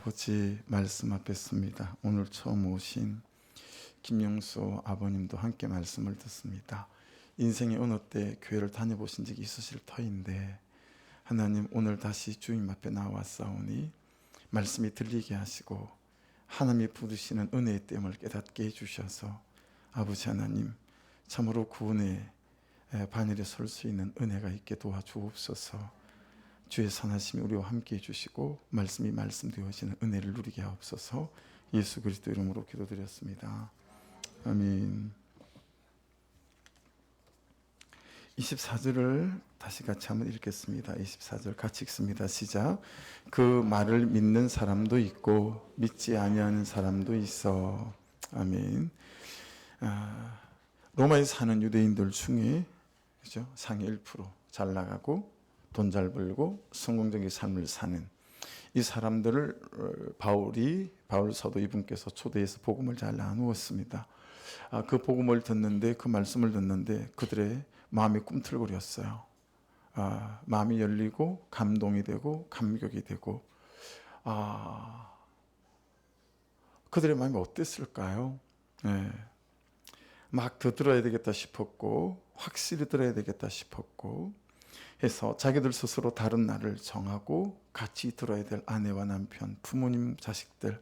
아버지 말씀 앞에 습니다. 오늘 처음 오신 김영수 아버님도 함께 말씀을 듣습니다. 인생의 어느 때 교회를 다녀보신 적이 있으실 터인데 하나님 오늘 다시 주님 앞에 나왔사오니 말씀이 들리게 하시고 하나님이 부르시는 은혜의 댐을 깨닫게 해주셔서 아버지 하나님 참으로 구원의 반열에 설 수 있는 은혜가 있게 도와주옵소서. 주의 선하심이 우리와 함께 해주시고 말씀이 말씀되어지는 은혜를 누리게 하옵소서. 예수 그리스도 이름으로 기도드렸습니다. 아멘. 24절을 다시 같이 한번 읽겠습니다. 24절 같이 읽습니다. 시작. 그 말을 믿는 사람도 있고 믿지 아니하는 사람도 있어. 아멘. 로마에 사는 유대인들 중에 그죠? 상위 1% 잘 나가고 돈 잘 벌고 성공적인 삶을 사는 이 사람들을 바울 사도 이분께서 초대해서 복음을 잘 나누었습니다. 그 복음을 듣는데 그 말씀을 듣는데 그들의 마음이 꿈틀거렸어요. 마음이 열리고 감동이 되고 감격이 되고 그들의 마음이 어땠을까요? 네. 막 더 들어야 되겠다 싶었고 확실히 들어야 되겠다 싶었고 해서 자기들 스스로 다른 날을 정하고 같이 들어야 될 아내와 남편, 부모님, 자식들,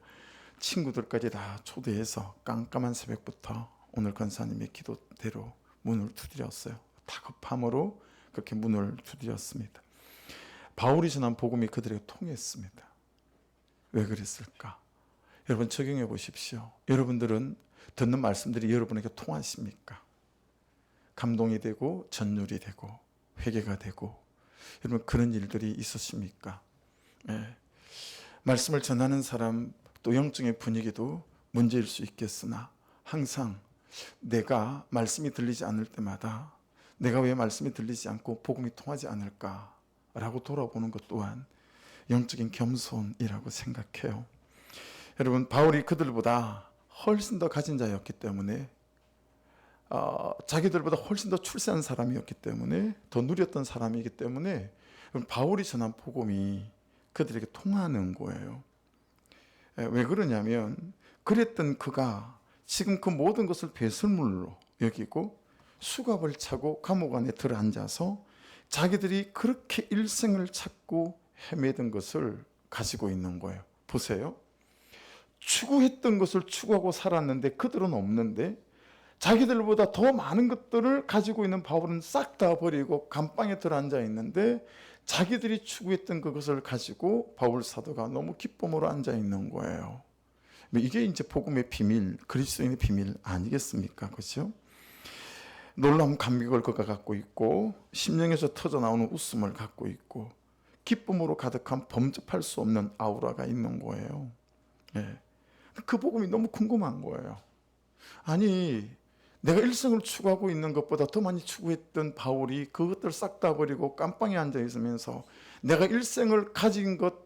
친구들까지 다 초대해서 깜깜한 새벽부터 오늘 권사님의 기도대로 문을 두드렸어요. 다급함으로 그렇게 문을 두드렸습니다. 바울이 전한 복음이 그들에게 통했습니다. 왜 그랬을까? 여러분 적용해 보십시오. 여러분들은 듣는 말씀들이 여러분에게 통하십니까? 감동이 되고 전율이 되고 회개가 되고 여러분 그런 일들이 있으십니까? 네. 말씀을 전하는 사람 또 영적인 분위기도 문제일 수 있겠으나 항상 내가 말씀이 들리지 않을 때마다 내가 왜 말씀이 들리지 않고 복음이 통하지 않을까라고 돌아보는 것 또한 영적인 겸손이라고 생각해요. 여러분 바울이 그들보다 훨씬 더 가진 자였기 때문에 자기들보다 훨씬 더 출세한 사람이었기 때문에 더 누렸던 사람이기 때문에 바울이 전한 복음이 그들에게 통하는 거예요. 왜 그러냐면 그랬던 그가 지금 그 모든 것을 배설물로 여기고 수갑을 차고 감옥 안에 들어앉아서 자기들이 그렇게 일생을 찾고 헤매던 것을 가지고 있는 거예요. 보세요. 추구했던 것을 추구하고 살았는데 그들은 없는데 자기들보다 더 많은 것들을 가지고 있는 바울은 싹 다 버리고 감방에 들어앉아 있는데 자기들이 추구했던 그것을 가지고 바울 사도가 너무 기쁨으로 앉아 있는 거예요. 이게 이제 복음의 비밀, 그리스도인의 비밀 아니겠습니까? 그렇죠? 놀라운 감격을 그가 갖고 있고 심령에서 터져 나오는 웃음을 갖고 있고 기쁨으로 가득한 범접할 수 없는 아우라가 있는 거예요. 네. 그 복음이 너무 궁금한 거예요. 아니 내가 일생을 추구하고 있는 것보다 더 많이 추구했던 바울이 그것들 싹 다 버리고 깜빵에 앉아 있으면서 내가 일생을 가진 것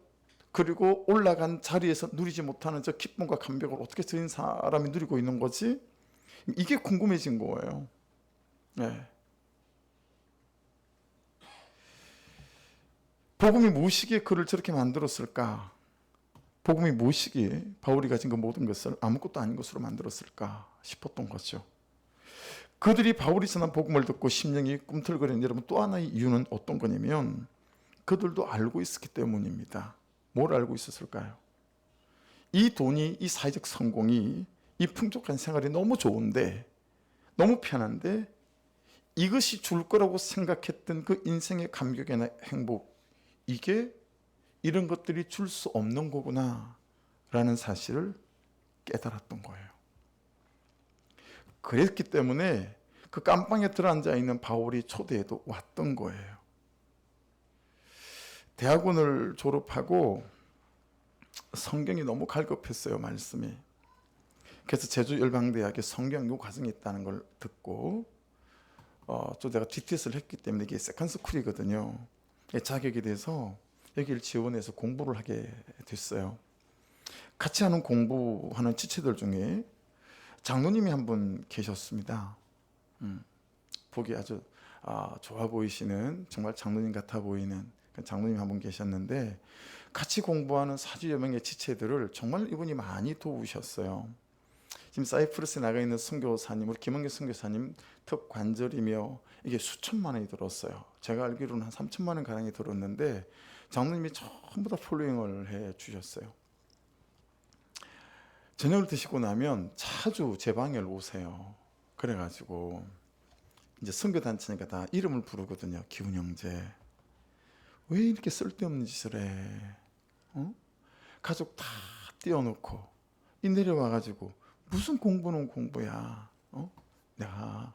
그리고 올라간 자리에서 누리지 못하는 저 기쁨과 감격을 어떻게 저 사람이 누리고 있는 거지? 이게 궁금해진 거예요. 네. 복음이 무엇이기에 그를 저렇게 만들었을까? 복음이 무엇이기에 바울이 가진 그 모든 것을 아무것도 아닌 것으로 만들었을까 싶었던 거죠. 그들이 바울이 전한 복음을 듣고 심령이 꿈틀거리는 여러분 또 하나의 이유는 어떤 거냐면 그들도 알고 있었기 때문입니다. 뭘 알고 있었을까요? 이 돈이, 이 사회적 성공이, 이 풍족한 생활이 너무 좋은데 너무 편한데 이것이 줄 거라고 생각했던 그 인생의 감격이나 행복 이게 이런 것들이 줄 수 없는 거구나 라는 사실을 깨달았던 거예요. 그랬기 때문에 그 깜방에 들어앉아 있는 바울이 초대에도 왔던 거예요. 대학원을 졸업하고 성경이 너무 갈급했어요, 말씀이. 그래서 제주열방대학에 성경요 과정이 있다는 걸 듣고 또 내가 GTS를 했기 때문에 이게 세컨스쿨이거든요. 자격이 돼서 여기를 지원해서 공부를 하게 됐어요. 같이 하는 공부하는 지체들 중에 장로님이 한 분 계셨습니다. 보기 아주 좋아 보이시는 정말 장로님 같아 보이는 장로님 한 분 계셨는데 같이 공부하는 4주여 명의 지체들을 정말 이분이 많이 도우셨어요. 지금 사이프러스에 나가 있는 선교사님, 우리 김원규 선교사님 특관절이며 이게 수천만 원이 들었어요. 제가 알기로는 한 3천만 원 가량이 들었는데 장로님이 전부 다 폴로잉을 해 주셨어요. 저녁을 드시고 나면 자주 제 방에 오세요. 그래가지고 이제 선교단체니까 다 이름을 부르거든요. 기훈 형제, 왜 이렇게 쓸데없는 짓을 해? 가족 다 띄워놓고 이 내려와가지고 무슨 공부는 공부야? 내가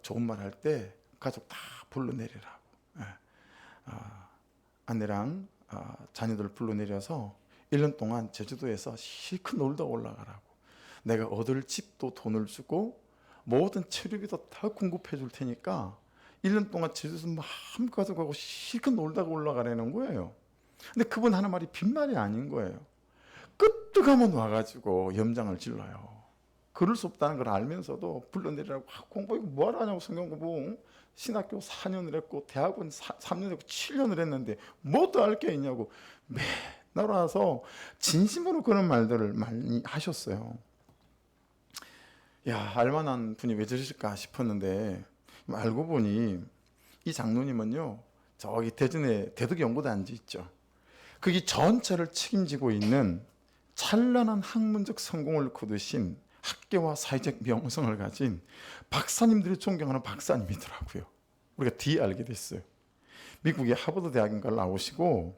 좋은 말 할 때 가족 다 불러내리라고. 아내랑 자녀들 불러내려서 1년 동안 제주도에서 실컷 놀다 올라가라고. 내가 얻을 집도 돈을 주고 모든 체류비도 다 공급해 줄 테니까 1년 동안 제주도 마음껏 가져가고 실컷 놀다가 올라가라는 거예요. 근데 그분 하는 말이 빈말이 아닌 거예요. 끄떡하면 와가지고 염장을 질러요. 그럴 수 없다는 걸 알면서도 불러내리라고. 공부 이거 뭐하러 하냐고. 성경 공부 신학교 4년을 했고 대학원 3년 했고 7년을 했는데 뭐 더 알 게 있냐고 맨날 와서 진심으로 그런 말들을 많이 하셨어요. 야, 알만한 분이 왜 저러실까 싶었는데 알고 보니 이 장로님은요, 저기 대전에 대덕연구단지 있죠. 거기 전체를 책임지고 있는 찬란한 학문적 성공을 거두신 학계와 사회적 명성을 가진 박사님들이 존경하는 박사님이더라고요. 우리가 뒤에 알게 됐어요. 미국의 하버드 대학인가 나오시고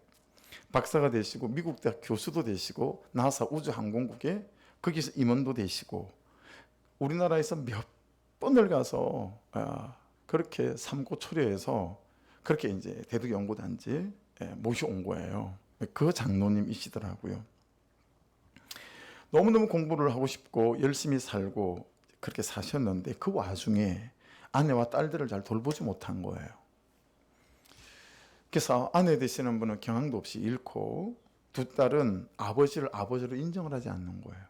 박사가 되시고 미국 대학 교수도 되시고 나사 우주항공국에 거기서 임원도 되시고 우리나라에서 몇 번을 가서 그렇게 삼고초려해서 그렇게 이제 대덕연구단지에 모셔온 거예요. 그 장로님이시더라고요. 너무너무 공부를 하고 싶고 열심히 살고 그렇게 사셨는데 그 와중에 아내와 딸들을 잘 돌보지 못한 거예요. 그래서 아내 되시는 분은 경황도 없이 잃고 두 딸은 아버지로 인정을 하지 않는 거예요.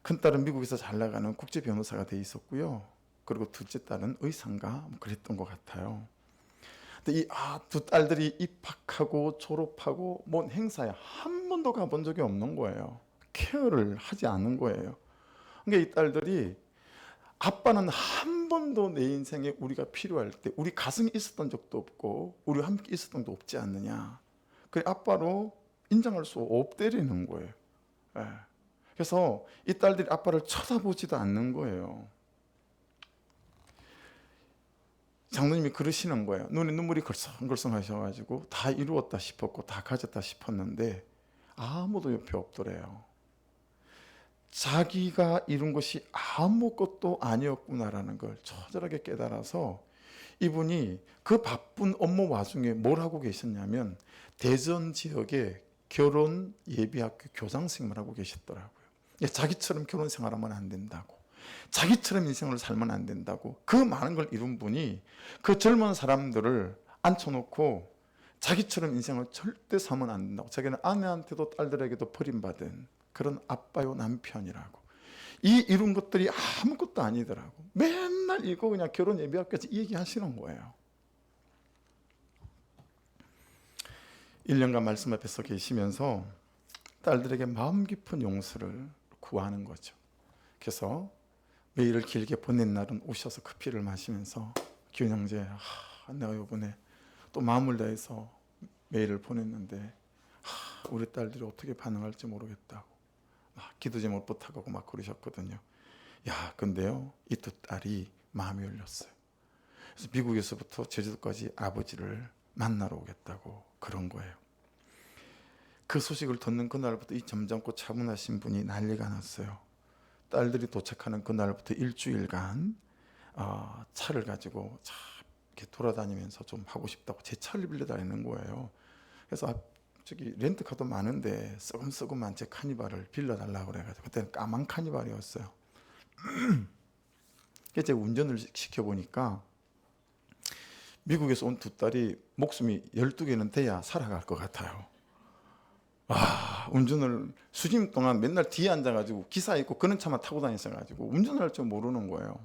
큰 딸은 미국에서 잘 나가는 국제 변호사가 돼 있었고요. 그리고 둘째 딸은 의사인가 그랬던 것 같아요. 근데 이 두 딸들이 입학하고 졸업하고 뭔 행사에 한 번도 가본 적이 없는 거예요. 케어를 하지 않은 거예요. 그러니까 이 딸들이 아빠는 한 번도 내 인생에 우리가 필요할 때 우리 가슴이 있었던 적도 없고 우리 함께 있었던 적도 없지 않느냐. 그래 아빠로 인정할 수 없다는 거예요. 그래서 이 딸들이 아빠를 쳐다보지도 않는 거예요. 장로님이 그러시는 거예요. 눈에 눈물이 걸썽걸썽 하셔가지고 다 이루었다 싶었고 다 가졌다 싶었는데 아무도 옆에 없더래요. 자기가 이룬 것이 아무것도 아니었구나라는 걸 처절하게 깨달아서 이분이 그 바쁜 업무 와중에 뭘 하고 계셨냐면 대전 지역에 결혼 예비학교 교장 선생님을 하고 계셨더라고요. 자기처럼 결혼 생활하면 안 된다고, 자기처럼 인생을 살면 안 된다고, 그 많은 걸 이룬 분이 그 젊은 사람들을 앉혀놓고 자기처럼 인생을 절대 살면 안 된다고, 자기는 아내한테도 딸들에게도 버림받은 그런 아빠요 남편이라고, 이 이룬 것들이 아무것도 아니더라고. 맨날 이거 그냥 결혼 예비학교에서 이 얘기 하시는 거예요. 1년간 말씀 앞에 서 계시면서 딸들에게 마음 깊은 용서를 구하는 거죠. 그래서 메일을 길게 보낸 날은 오셔서 커피를 마시면서 기훈 형제, 내가 이번에 또 마음을 다해서 메일을 보냈는데 우리 딸들이 어떻게 반응할지 모르겠다고 기도 제목 부탁하고 막 그러셨거든요. 야, 근데요, 이 두 딸이 마음이 열렸어요. 그래서 미국에서부터 제주도까지 아버지를 만나러 오겠다고 그런 거예요. 그 소식을 듣는 그날부터 이 점잖고 차분하신 분이 난리가 났어요. 딸들이 도착하는 그날부터 일주일간 차를 가지고 이렇게 돌아다니면서 좀 하고 싶다고 제 차를 빌려다니는 거예요. 그래서 저기 렌트카도 많은데 썩음썩음한 제 카니발을 빌려달라고 그래가지고 그때는 까만 카니발이었어요. 그래서 제가 운전을 시켜보니까 미국에서 온 두 딸이 목숨이 12개는 돼야 살아갈 것 같아요. 운전을 수십 동안 맨날 뒤에 앉아가지고 기사 있고 그런 차만 타고 다녔어가지고 운전을 할 줄 모르는 거예요.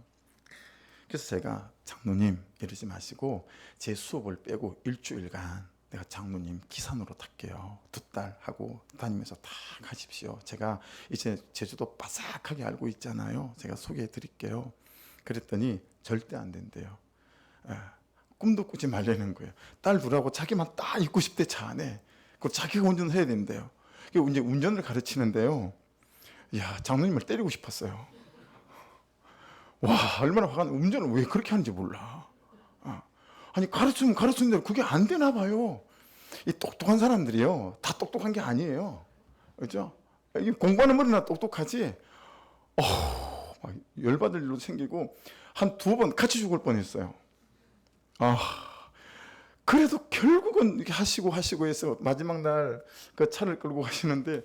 그래서 제가 장로님 이러지 마시고 제 수업을 빼고 일주일간 내가 장로님 기산으로 탈게요. 2달 하고 다니면서 다 가십시오. 제가 이제 제주도 바삭하게 알고 있잖아요. 제가 소개해 드릴게요. 그랬더니 절대 안 된대요. 예, 꿈도 꾸지 말라는 거예요. 딸 둘하고 자기만 딱 있고 싶대 차 안에. 그리고 자기가 운전을 해야 된대요. 이제 운전을 가르치는데요. 야, 장로님을 때리고 싶었어요. 와, 얼마나 화가 나. 운전을 왜 그렇게 하는지 몰라. 아니, 가르치는 대로 그게 안 되나 봐요. 이 똑똑한 사람들이요, 다 똑똑한 게 아니에요. 그죠? 이 공부하는 머리나 똑똑하지. 막 열받을 일도 생기고 한 2번 같이 죽을 뻔했어요. 그래도 결국은 이렇게 하시고 해서 마지막 날 그 차를 끌고 가시는데,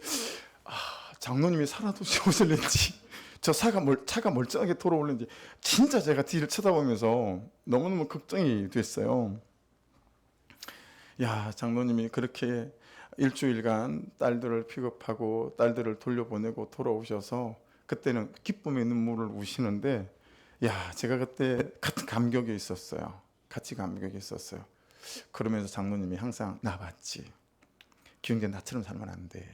장로님이 살아도 좋으실는지 차가 멀쩡하게 돌아오는지 진짜 제가 뒤를 쳐다보면서 너무너무 걱정이 됐어요. 야, 장로님이 그렇게 일주일간 딸들을 픽업하고 딸들을 돌려보내고 돌아오셔서 그때는 기쁨의 눈물을 우시는데, 야, 제가 그때 같은 감격이 있었어요. 같이 감격이 있었어요. 그러면서 장로님이 항상 나 봤지? 기운게 나처럼 살면 안 돼.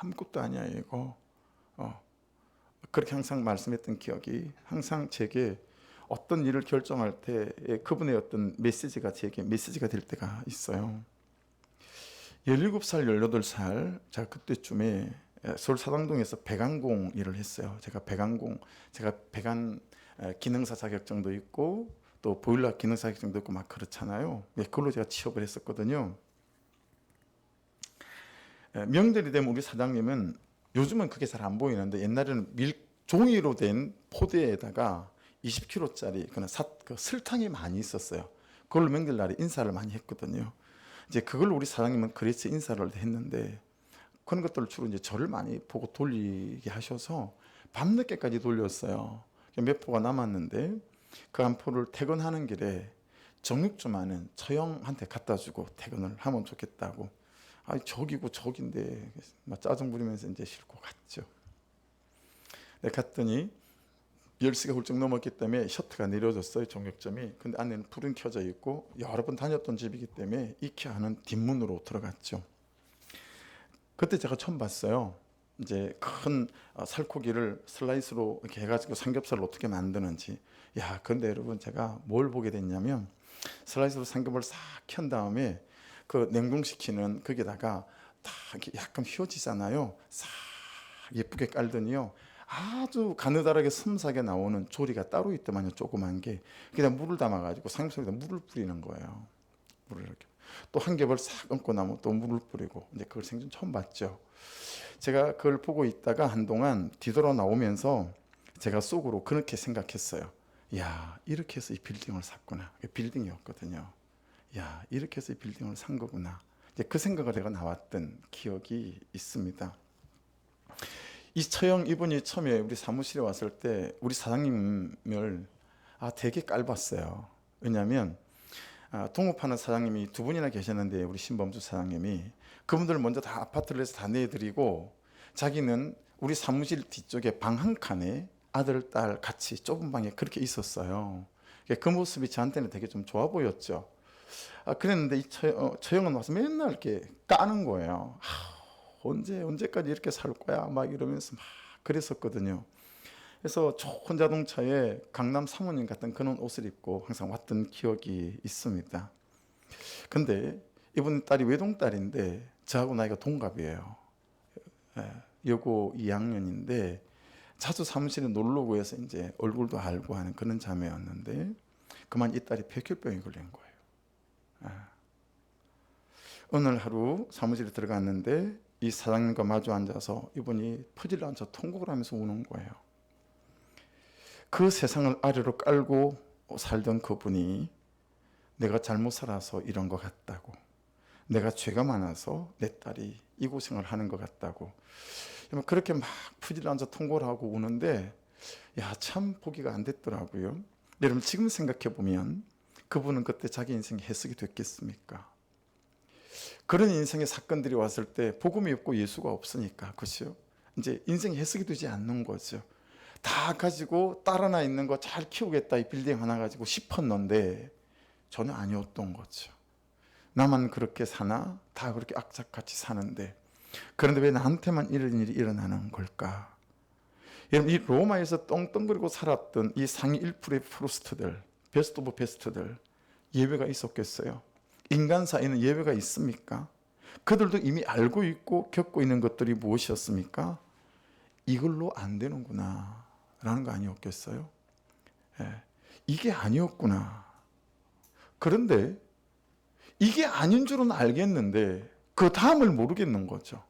아무것도 아니야 이거. 그렇게 항상 말씀했던 기억이 항상 제게 어떤 일을 결정할 때 그분의 어떤 메시지가 제게 메시지가 될 때가 있어요. 17살, 18살 제가 그때쯤에 서울 사당동에서 배관공 일을 했어요. 제가 배관 기능사 자격증도 있고 또 보일러 기능사 자격증도 있고 막 그렇잖아요. 그걸로 제가 취업을 했었거든요. 명절이 되면 우리 사장님은, 요즘은 그게 잘 안 보이는데 옛날에는 종이로 된 포대에다가 20kg짜리 그 설탕이 많이 있었어요. 그걸로 명절날에 인사를 많이 했거든요. 이제 그걸 우리 사장님은 그래서 인사를 했는데, 그런 것들을 주로 이제 저를 많이 보고 돌리게 하셔서 밤늦게까지 돌렸어요. 몇 포가 남았는데 그 한 포를 퇴근하는 길에 정육 좀 아는 처형한테 갖다 주고 퇴근을 하면 좋겠다고. 저기고 저긴데 막 짜증 부리면서 이제 싣고 갔죠. 갔더니 10시가 훌쩍 넘었기 때문에 셔터가 내려졌어요, 정육점이. 근데 안에는 불은 켜져 있고 여러 번 다녔던 집이기 때문에 익히 아는 뒷문으로 들어갔죠. 그때 제가 처음 봤어요. 이제 큰 살코기를 슬라이스로 이렇게 해가지고 삼겹살을 어떻게 만드는지. 야, 근데 여러분 제가 뭘 보게 됐냐면, 슬라이스로 삼겹을 싹 켠 다음에 그 냉동시키는 거기다가 다 이렇게 약간 휘어지잖아요. 싹 예쁘게 깔더니요, 아주 가느다랗게 섬세하게 나오는 조리가 따로 있더만요. 조그만 게. 그냥 물을 담아가지고 삼겹살에다 물을 뿌리는 거예요. 물을 이렇게. 또 한 겹을 싹 얹고 나면 또 물을 뿌리고. 이제 그걸 생전 처음 봤죠. 제가 그걸 보고 있다가 한동안 뒤돌아 나오면서 제가 속으로 그렇게 생각했어요. 야, 이렇게 해서 이 빌딩을 샀구나. 빌딩이었거든요. 야, 이렇게 해서 이 빌딩을 산 거구나. 이제 그 생각을 제가 나왔던 기억이 있습니다. 이 처형 이분이 처음에 우리 사무실에 왔을 때 우리 사장님을 되게 깔봤어요. 왜냐하면 동업하는 사장님이 2분이나 계셨는데, 우리 신범주 사장님이 그분들 먼저 다 아파트를 해서 다 내드리고, 자기는 우리 사무실 뒤쪽에 방 한 칸에 아들, 딸 같이 좁은 방에 그렇게 있었어요. 그 모습이 저한테는 되게 좀 좋아 보였죠. 그랬는데 이 처형은 와서 맨날 이렇게 까는 거예요. 언제까지 이렇게 살 거야 막 이러면서 막 그랬었거든요. 그래서 좋은 자동차에 강남 사모님 같은 그런 옷을 입고 항상 왔던 기억이 있습니다. 근데 이분 딸이 외동딸인데 저하고 나이가 동갑이에요. 여고 2학년인데 자주 사무실에 놀러 오고 해서 이제 얼굴도 알고 하는 그런 자매였는데, 그만 이 딸이 백혈병에 걸린 거예요. 어느 하루 사무실에 들어갔는데 이 사장님과 마주 앉아서 이분이 퍼질러 앉아 통곡을 하면서 우는 거예요. 그 세상을 아래로 깔고 살던 그분이 내가 잘못 살아서 이런 것 같다고, 내가 죄가 많아서 내 딸이 이 고생을 하는 것 같다고, 그렇게 막 퍼질러 앉아 통곡을 하고 우는데, 야, 참 보기가 안 됐더라고요. 여러분 지금 생각해 보면 그분은 그때 자기 인생이 해석이 됐겠습니까? 그런 인생의 사건들이 왔을 때 복음이 없고 예수가 없으니까, 그렇죠? 이제 인생이 해석이 되지 않는 거죠. 다 가지고 딸 하나 있는 거 잘 키우겠다, 이 빌딩 하나 가지고 싶었는데 전혀 아니었던 거죠. 나만 그렇게 사나? 다 그렇게 악착같이 사는데 그런데 왜 나한테만 이런 일이 일어나는 걸까? 여러분, 이 로마에서 떵떵거리고 살았던 이 상위 1%의 프루스트들, 베스트 오브 베스트들 예외가 있었겠어요? 인간 사이에는 예외가 있습니까? 그들도 이미 알고 있고 겪고 있는 것들이 무엇이었습니까? 이걸로 안 되는구나 라는 거 아니었겠어요? 예, 이게 아니었구나. 그런데 이게 아닌 줄은 알겠는데 그 다음을 모르겠는 거죠.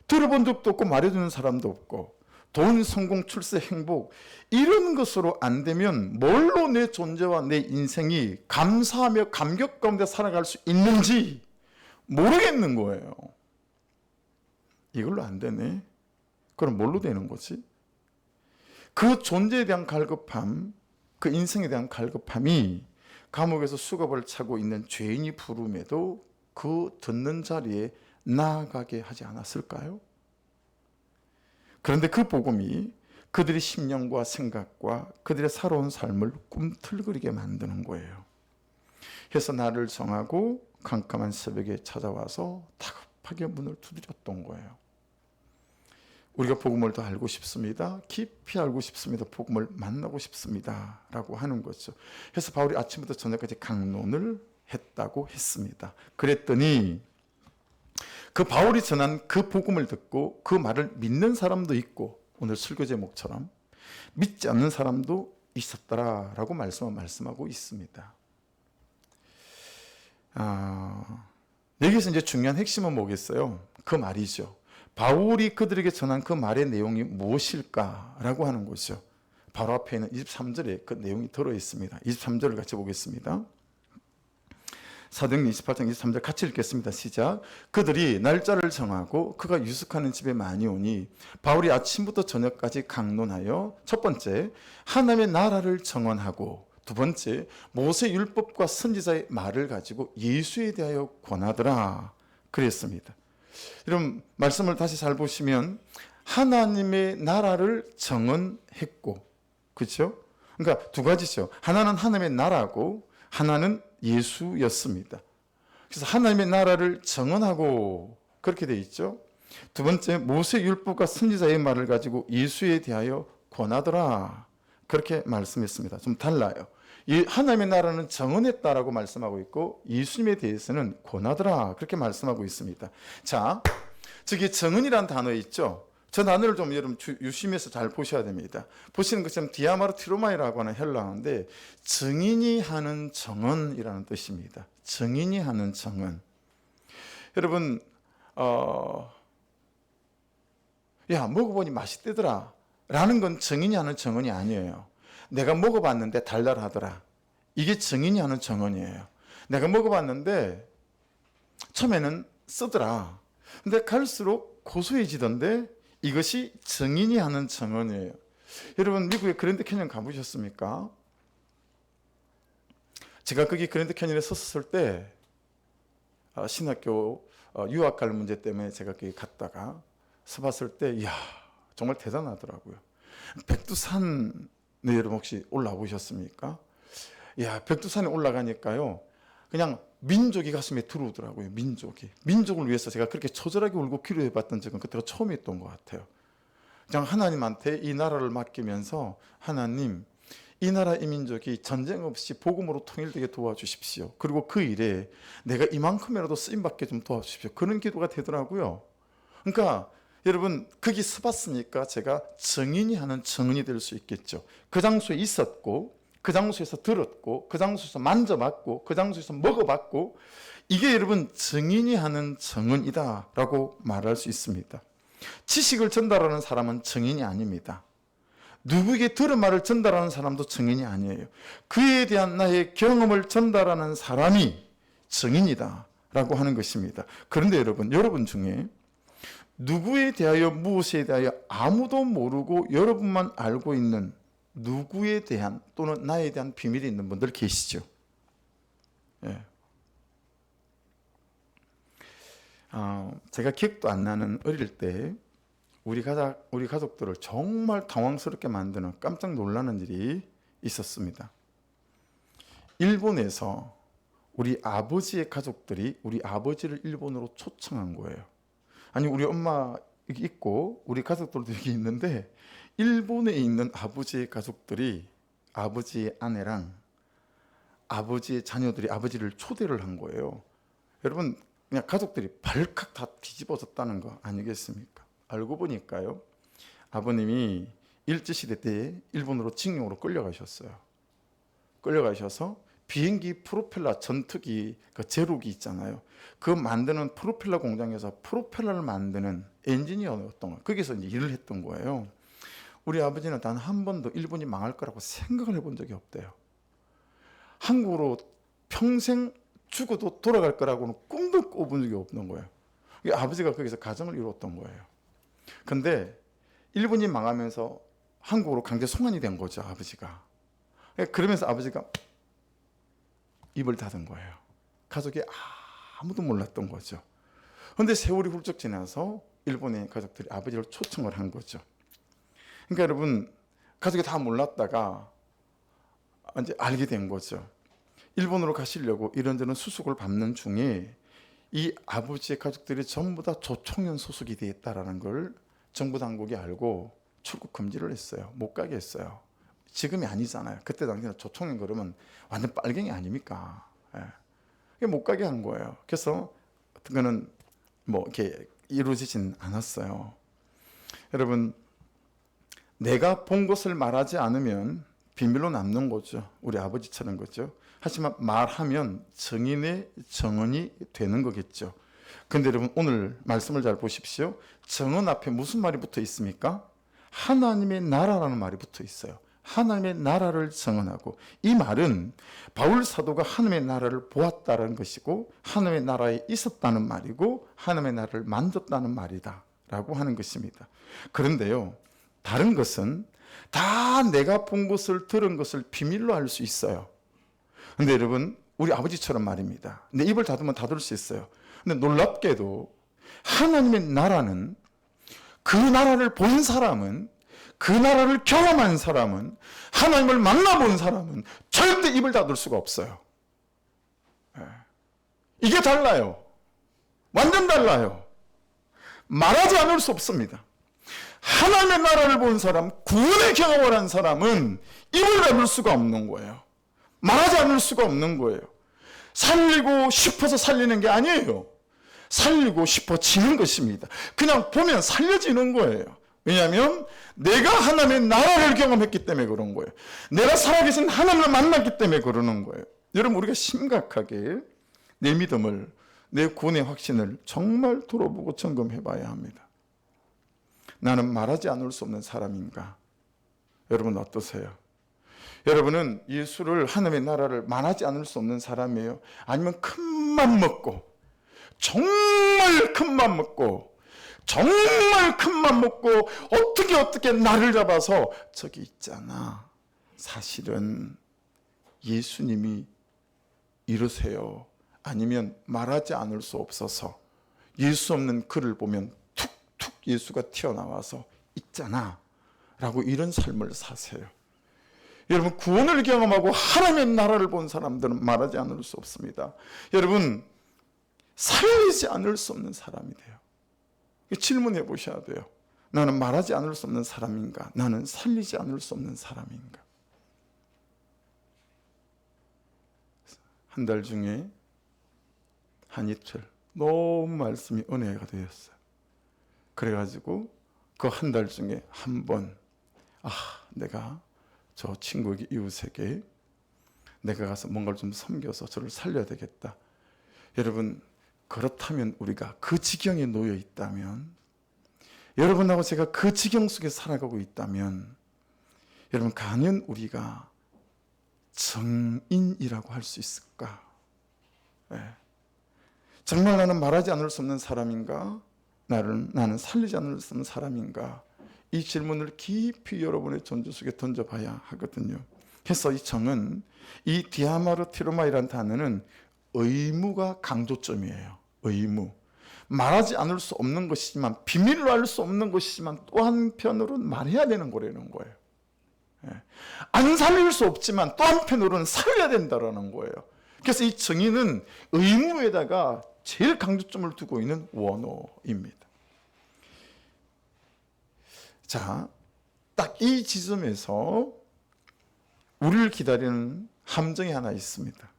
들어본 적도 없고 말해주는 사람도 없고 돈, 성공, 출세, 행복 이런 것으로 안 되면 뭘로 내 존재와 내 인생이 감사하며 감격 가운데 살아갈 수 있는지 모르겠는 거예요. 이걸로 안 되네. 그럼 뭘로 되는 거지? 그 존재에 대한 갈급함, 그 인생에 대한 갈급함이 감옥에서 수갑을 차고 있는 죄인이 부름에도 그 듣는 자리에 나아가게 하지 않았을까요? 그런데 그 복음이 그들의 심령과 생각과 그들의 살아온 삶을 꿈틀거리게 만드는 거예요. 그래서 나를 정하고 캄캄한 새벽에 찾아와서 다급하게 문을 두드렸던 거예요. 우리가 복음을 더 알고 싶습니다. 깊이 알고 싶습니다. 복음을 만나고 싶습니다. 라고 하는 거죠. 그래서 바울이 아침부터 저녁까지 강론을 했다고 했습니다. 그랬더니 그 바울이 전한 그 복음을 듣고 그 말을 믿는 사람도 있고 오늘 설교 제목처럼 믿지 않는 사람도 있었더라라고 말씀하고 있습니다. 여기서 이제 중요한 핵심은 뭐겠어요? 그 말이죠. 바울이 그들에게 전한 그 말의 내용이 무엇일까라고 하는 거죠. 바로 앞에 있는 23절에 그 내용이 들어있습니다. 23절을 같이 보겠습니다. 사도행전 28장 23절 같이 읽겠습니다. 시작. 그들이 날짜를 정하고 그가 유숙하는 집에 많이 오니 바울이 아침부터 저녁까지 강론하여 첫 번째 하나님의 나라를 정언하고 두 번째 모세 율법과 선지자의 말을 가지고 예수에 대하여 권하더라 그랬습니다. 여러분 말씀을 다시 잘 보시면 하나님의 나라를 정언했고 그렇죠? 그러니까 두 가지죠. 하나는 하나님의 나라고 하나는 예수였습니다. 그래서 하나님의 나라를 정언하고 그렇게 돼 있죠. 두 번째 모세 율법과 선지자의 말을 가지고 예수에 대하여 권하더라 그렇게 말씀했습니다. 좀 달라요. 이 하나님의 나라는 정언했다라고 말씀하고 있고 예수님에 대해서는 권하더라 그렇게 말씀하고 있습니다. 자, 저기 정언이라는 단어 있죠. 저 단어를 좀 여러분 유심해서 잘 보셔야 됩니다. 보시는 것처럼 디아마르티로마이라고 하는 헬라어인데 증인이 하는 정언이라는 뜻입니다. 증인이 하는 정언. 여러분 야 먹어보니 맛있대더라 라는 건 증인이 하는 정언이 아니에요. 내가 먹어봤는데 달달하더라. 이게 증인이 하는 정언이에요. 내가 먹어봤는데 처음에는 쓰더라. 근데 갈수록 고소해지던데 이것이 증인이 하는 정언이에요. 여러분 미국의 그랜드 캐년 가보셨습니까? 제가 거기 그랜드 캐년에 섰을 때 신학교 유학 갈 문제 때문에 제가 거기 갔다가 서봤을 때 이야 정말 대단하더라고요. 백두산에 여러분 혹시 올라오셨습니까? 이야 백두산에 올라가니까요 그냥 민족이 가슴에 들어오더라고요. 민족을 위해서 제가 그렇게 처절하게 울고 기도해봤던 적은 그때가 처음이었던 것 같아요. 그냥 하나님한테 이 나라를 맡기면서 하나님 이 나라 이 민족이 전쟁 없이 복음으로 통일되게 도와주십시오. 그리고 그 일에 내가 이만큼이라도 쓰임받게 좀 도와주십시오. 그런 기도가 되더라고요. 그러니까 여러분 거기 서봤으니까 제가 증인이 하는 증인이 될 수 있겠죠. 그 장소에 있었고 그 장소에서 들었고 그 장소에서 만져봤고 그 장소에서 먹어봤고 이게 여러분 증인이 하는 증언이다라고 말할 수 있습니다. 지식을 전달하는 사람은 증인이 아닙니다. 누구에게 들은 말을 전달하는 사람도 증인이 아니에요. 그에 대한 나의 경험을 전달하는 사람이 증인이다라고 하는 것입니다. 그런데 여러분 중에 누구에 대하여 무엇에 대하여 아무도 모르고 여러분만 알고 있는 누구에 대한 또는 나에 대한 비밀이 있는 분들 계시죠? 예. 제가 기억도 안 나는 어릴 때 우리 가족들을 정말 당황스럽게 만드는 깜짝 놀라는 일이 있었습니다. 일본에서 우리 아버지의 가족들이 우리 아버지를 일본으로 초청한 거예요. 아니, 우리 엄마 여기 있고 우리 가족들도 여기 있는데 일본에 있는 아버지의 가족들이 아버지의 아내랑 아버지의 자녀들이 아버지를 초대를 한 거예요. 여러분, 그냥 가족들이 발칵 다 뒤집어졌다는 거 아니겠습니까? 알고 보니까요, 아버님이 일제시대 때 일본으로 징용으로 끌려가셨어요. 끌려가셔서 비행기 프로펠러 전투기 그 제로기 있잖아요. 그 만드는 프로펠러 공장에서 프로펠러를 만드는 엔지니어였던 거예요. 거기서 이제 일을 했던 거예요. 우리 아버지는 단 한 번도 일본이 망할 거라고 생각을 해본 적이 없대요. 한국으로 평생 죽어도 돌아갈 거라고는 꿈도 꿔본 적이 없는 거예요. 아버지가 거기서 가정을 이루었던 거예요. 근데 일본이 망하면서 한국으로 강제 송환이 된 거죠, 아버지가. 그러면서 아버지가 입을 닫은 거예요. 가족이 아무도 몰랐던 거죠. 그런데 세월이 훌쩍 지나서 일본의 가족들이 아버지를 초청을 한 거죠. 그러니까 여러분, 가족이 다 몰랐다가 이제 알게 된 거죠. 일본으로 가시려고 이런저런 수속을 받는 중에 이 아버지의 가족들이 전부 다 조총련 소속이 되어 있다는 걸 정부 당국이 알고 출국 금지를 했어요. 못 가게 했어요. 지금이 아니잖아요. 그때 당시에는 조총련 그러면 완전 빨갱이 아닙니까? 예. 못 가게 한 거예요. 그래서 그거는 뭐 이렇게 이루어지진 않았어요. 여러분, 내가 본 것을 말하지 않으면 비밀로 남는 거죠. 우리 아버지처럼 거죠. 하지만 말하면 정인의 정언이 되는 거겠죠. 근데 여러분, 오늘 말씀을 잘 보십시오. 정언 앞에 무슨 말이 붙어 있습니까? 하나님의 나라라는 말이 붙어 있어요. 하나님의 나라를 정언하고, 이 말은 바울 사도가 하나님의 나라를 보았다는 것이고 하나님의 나라에 있었다는 말이고 하나님의 나라를 만졌다는 말이다 라고 하는 것입니다. 그런데요, 다른 것은 다 내가 본 것을 들은 것을 비밀로 알 수 있어요. 근데 여러분, 우리 아버지처럼 말입니다. 내 입을 닫으면 닫을 수 있어요. 근데 놀랍게도 하나님의 나라는, 그 나라를 본 사람은, 그 나라를 경험한 사람은, 하나님을 만나본 사람은 절대 입을 닫을 수가 없어요. 이게 달라요. 완전 달라요. 말하지 않을 수 없습니다. 하나님의 나라를 본 사람, 구원의 경험을 한 사람은 입을 닫을 수가 없는 거예요. 말하지 않을 수가 없는 거예요. 살리고 싶어서 살리는 게 아니에요. 살리고 싶어지는 것입니다. 그냥 보면 살려지는 거예요. 왜냐하면 내가 하나님의 나라를 경험했기 때문에 그런 거예요. 내가 살아계신 하나님을 만났기 때문에 그러는 거예요. 여러분, 우리가 심각하게 내 믿음을, 내 구원의 확신을 정말 돌아보고 점검해 봐야 합니다. 나는 말하지 않을 수 없는 사람인가? 여러분 어떠세요? 여러분은 예수를, 하나님의 나라를 말하지 않을 수 없는 사람이에요? 아니면 큰맘 먹고, 정말 큰맘 먹고, 정말 큰맘 먹고 어떻게 나를 잡아서 저기 있잖아, 사실은 예수님이 이러세요, 아니면 말하지 않을 수 없어서 예수 없는 글을 보면 툭툭 예수가 튀어나와서 있잖아 라고 이런 삶을 사세요. 여러분, 구원을 경험하고 하나님의 나라를 본 사람들은 말하지 않을 수 없습니다. 여러분, 살리지 않을 수 없는 사람이 돼요. 질문해 보셔야 돼요. 나는 말하지 않을 수 없는 사람인가? 나는 살리지 않을 수 없는 사람인가? 한 달 중에 한 이틀 너무 말씀이 은혜가 되었어요. 그래가지고 그 한 달 중에 한 번, 내가 저 친구에게, 이웃에게 내가 가서 뭔가를 좀 섬겨서 저를 살려야 되겠다. 여러분, 그렇다면 우리가 그 지경에 놓여 있다면, 여러분하고 제가 그 지경 속에 살아가고 있다면, 여러분, 과연 우리가 정인이라고 할 수 있을까? 정말 나는 말하지 않을 수 없는 사람인가? 나는 살리지 않을 수 없는 사람인가? 이 질문을 깊이 여러분의 존재 속에 던져봐야 하거든요. 그래서 이 정은, 이 디아마르티로마이라는 단어는 의무가 강조점이에요. 의무. 말하지 않을 수 없는 것이지만, 비밀로 알 수 없는 것이지만 또 한편으로는 말해야 되는 거라는 거예요. 안 살릴 수 없지만 또 한편으로는 살려야 된다는 거예요. 그래서 이 정의는 의무에다가 제일 강조점을 두고 있는 원어입니다. 자, 딱 이 지점에서 우리를 기다리는 함정이 하나 있습니다.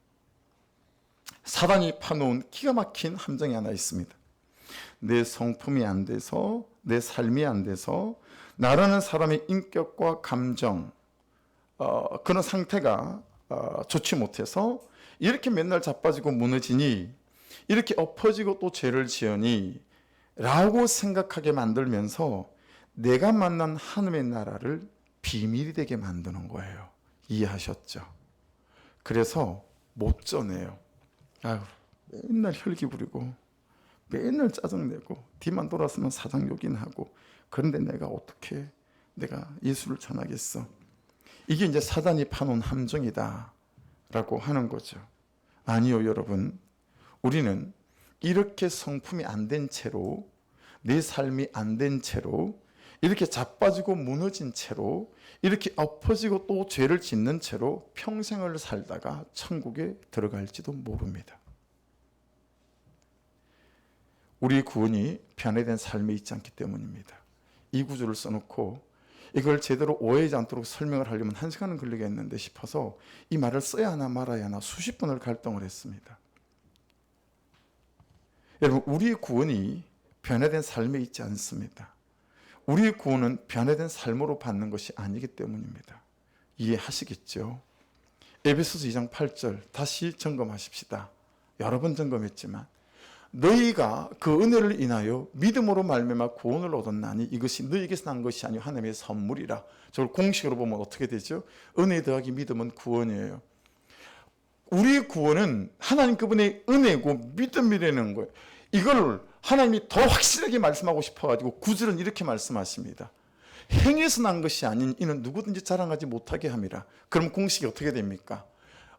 사단이 파놓은 기가 막힌 함정이 하나 있습니다. 내 성품이 안 돼서, 내 삶이 안 돼서, 나라는 사람의 인격과 감정, 그런 상태가 좋지 못해서 이렇게 맨날 자빠지고 무너지니, 이렇게 엎어지고 또 죄를 지으니 라고 생각하게 만들면서 내가 만난 하나님의 나라를 비밀이 되게 만드는 거예요. 이해하셨죠? 그래서 못 전해요. 아유, 맨날 혈기 부리고 맨날 짜증내고 뒤만 돌아서면 사장 욕인하고, 그런데 내가 어떻게 내가 예수를 전하겠어? 이게 이제 사단이 파놓은 함정이다 라고 하는 거죠. 아니요, 여러분. 우리는 이렇게 성품이 안 된 채로, 내 삶이 안 된 채로, 이렇게 자빠지고 무너진 채로, 이렇게 엎어지고 또 죄를 짓는 채로 평생을 살다가 천국에 들어갈지도 모릅니다. 우리 구원이 변화된 삶에 있지 않기 때문입니다. 이 구절을 써놓고 이걸 제대로 오해하지 않도록 설명을 하려면 1시간은 걸리겠는데 싶어서 이 말을 써야 하나 말아야 하나 수십 번을 갈등을 했습니다. 여러분, 우리의 구원이 변화된 삶에 있지 않습니다. 우리의 구원은 변화된 삶으로 받는 것이 아니기 때문입니다. 이해하시겠죠? 에베소서 2장 8절 다시 점검하십시다. 여러 번 점검했지만, 너희가 그 은혜를 인하여 믿음으로 말미암아 구원을 얻었나니 이것이 너희에게서 난 것이 아니요 하나님의 선물이라. 저걸 공식으로 보면 어떻게 되죠? 은혜 더하기 믿음은 구원이에요. 우리의 구원은 하나님 그분의 은혜고 믿음이라는 거예요. 이걸 하나님이 더 확실하게 말씀하고 싶어가지고 구절은 이렇게 말씀하십니다. 행에서 난 것이 아닌 이는 누구든지 자랑하지 못하게 함이라. 그럼 공식이 어떻게 됩니까?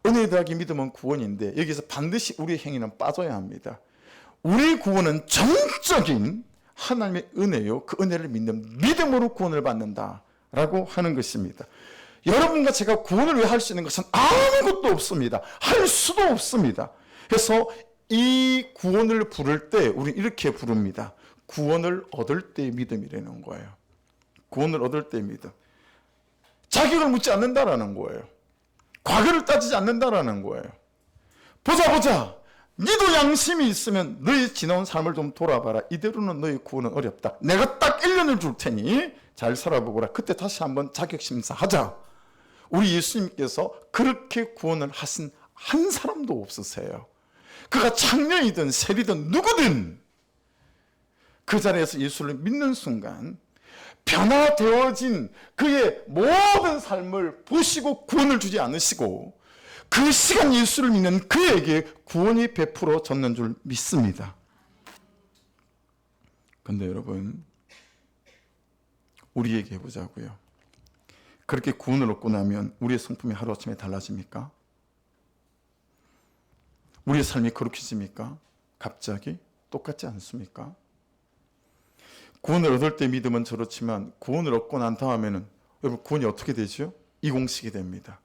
은혜 더하기 믿음은 구원인데 여기서 반드시 우리의 행위는 빠져야 합니다. 우리의 구원은 전적인 하나님의 은혜요, 그 은혜를 믿는 믿음으로 구원을 받는다라고 하는 것입니다. 여러분과 제가 구원을 왜 할 수 있는 것은 아무것도 없습니다. 할 수도 없습니다. 그래서 이 구원을 부를 때 우리 이렇게 부릅니다. 구원을 얻을 때의 믿음이라는 거예요. 구원을 얻을 때의 믿음. 자격을 묻지 않는다라는 거예요. 과거를 따지지 않는다라는 거예요. 보자. 니도 양심이 있으면 너희 지나온 삶을 좀 돌아봐라. 이대로는 너희 구원은 어렵다. 내가 딱 1년을 줄 테니 잘 살아보거라. 그때 다시 한번 자격심사하자. 우리 예수님께서 그렇게 구원을 하신 한 사람도 없으세요. 그가 창녀이든 세리든 누구든 그 자리에서 예수를 믿는 순간 변화되어진 그의 모든 삶을 보시고 구원을 주지 않으시고 그 시간 예수를 믿는 그에게 구원이 베풀어졌는 줄 믿습니다. 그런데 여러분, 우리에게 해보자고요. 그렇게 구원을 얻고 나면 우리의 성품이 하루아침에 달라집니까? 우리의 삶이 거룩해집니까? 갑자기? 똑같지 않습니까? 구원을 얻을 때 믿음은 저렇지만 구원을 얻고 난 다음에는 여러분 구원이 어떻게 되죠? 이 공식이 됩니다.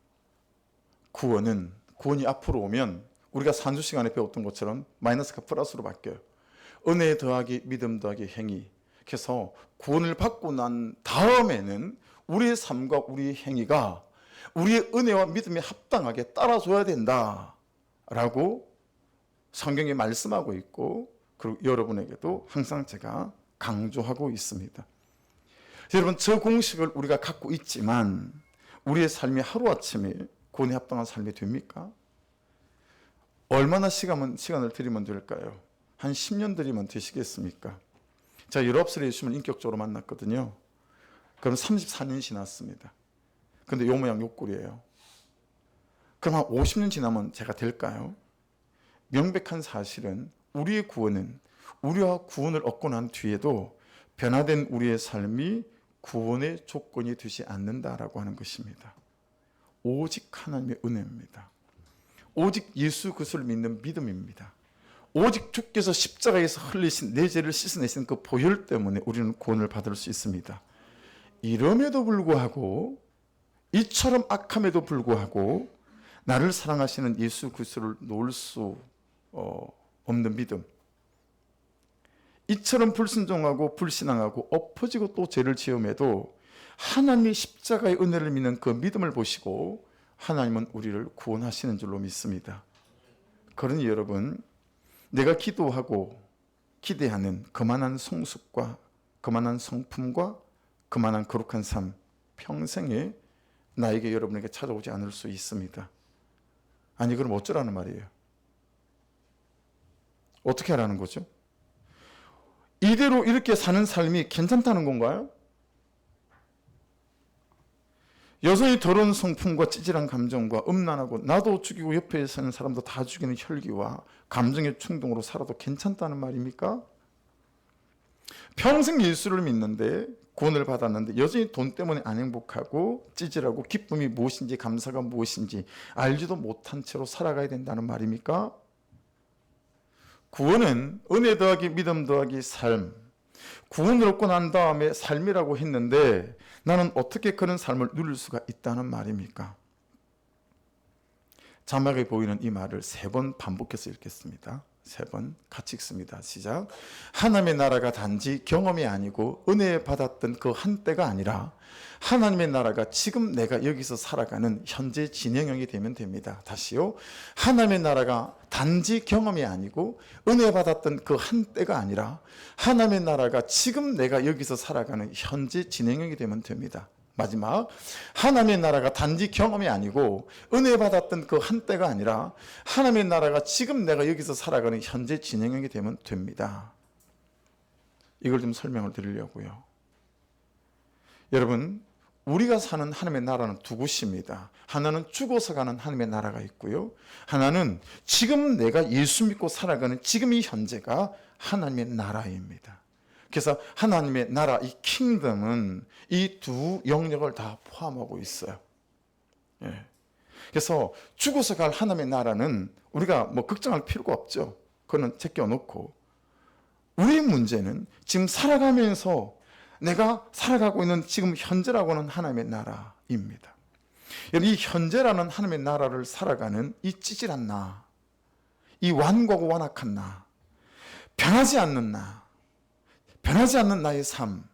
구원이 앞으로 오면 우리가 산수 시간에 배웠던 것처럼 마이너스가 플러스로 바뀌어요. 은혜 더하기 믿음 더하기 행위. 그래서 구원을 받고 난 다음에는 우리의 삶과 우리의 행위가 우리의 은혜와 믿음에 합당하게 따라줘야 된다라고 성경에 말씀하고 있고, 그리고 여러분에게도 항상 제가 강조하고 있습니다. 여러분, 저 공식을 우리가 갖고 있지만 우리의 삶이 하루아침에 구원에 합당한 삶이 됩니까? 얼마나 시간을 드리면 될까요? 한 10년 드리면 되시겠습니까? 제가 19살에 예수님을 인격적으로 만났거든요. 그럼 34년 지났습니다. 근데 요 모양 요 꼴이에요. 그럼 한 50년 지나면 제가 될까요? 명백한 사실은 우리의 구원은 우리와 구원을 얻고 난 뒤에도 변화된 우리의 삶이 구원의 조건이 되지 않는다라고 하는 것입니다. 오직 하나님의 은혜입니다. 오직 예수 그리스도를 믿는 믿음입니다. 오직 주께서 십자가에서 흘리신 내 죄를 씻어내신 그 보혈 때문에 우리는 구원을 받을 수 있습니다. 이럼에도 불구하고, 이처럼 악함에도 불구하고 나를 사랑하시는 예수 그리스도를 놓을 수 없는 믿음, 이처럼 불순종하고 불신앙하고 엎어지고 또 죄를 지음에도 하나님의 십자가의 은혜를 믿는 그 믿음을 보시고 하나님은 우리를 구원하시는 줄로 믿습니다. 그러니 여러분, 내가 기도하고 기대하는 그만한 성숙과 그만한 성품과 그만한 거룩한 삶, 평생에 나에게 여러분에게 찾아오지 않을 수 있습니다. 아니 그럼 어쩌라는 말이에요? 어떻게 하라는 거죠? 이대로 이렇게 사는 삶이 괜찮다는 건가요? 여전히 더러운 성품과 찌질한 감정과 음란하고 나도 죽이고 옆에 사는 사람도 다 죽이는 혈기와 감정의 충동으로 살아도 괜찮다는 말입니까? 평생 예수를 믿는데 구원을 받았는데 여전히 돈 때문에 안 행복하고 찌질하고 기쁨이 무엇인지 감사가 무엇인지 알지도 못한 채로 살아가야 된다는 말입니까? 구원은 은혜 더하기 믿음 더하기 삶, 구원을 얻고 난 다음에 삶이라고 했는데 나는 어떻게 그런 삶을 누릴 수가 있다는 말입니까? 자막에 보이는 이 말을 3번 반복해서 읽겠습니다. 3번 같이 읽습니다. 시작. 하나님의 나라가 단지 경험이 아니고 은혜 받았던 그 한때가 아니라 하나님의 나라가 지금 내가 여기서 살아가는 현재 진행형이 되면 됩니다. 다시요. 하나님의 나라가 단지 경험이 아니고 은혜 받았던 그 한때가 아니라 하나님의 나라가 지금 내가 여기서 살아가는 현재 진행형이 되면 됩니다. 마지막, 하나님의 나라가 단지 경험이 아니고 은혜 받았던 그 한때가 아니라 하나님의 나라가 지금 내가 여기서 살아가는 현재 진행형이 되면 됩니다. 이걸 좀 설명을 드리려고요. 여러분, 우리가 사는 하나님의 나라는 두 곳입니다. 하나는 죽어서 가는 하나님의 나라가 있고요. 하나는 지금 내가 예수 믿고 살아가는 지금 이 현재가 하나님의 나라입니다. 그래서 하나님의 나라, 이 킹덤은 이 두 영역을 다 포함하고 있어요. 예. 그래서 죽어서 갈 하나님의 나라는 우리가 뭐 걱정할 필요가 없죠. 그거는 제껴놓고 우리의 문제는 지금 살아가면서 내가 살아가고 있는 지금 현재라고 하는 하나님의 나라입니다. 이 현재라는 하나님의 나라를 살아가는 이 찌질한 나, 이 완고하고 완악한 나, 변하지 않는 나, 변하지 않는 나의 삶,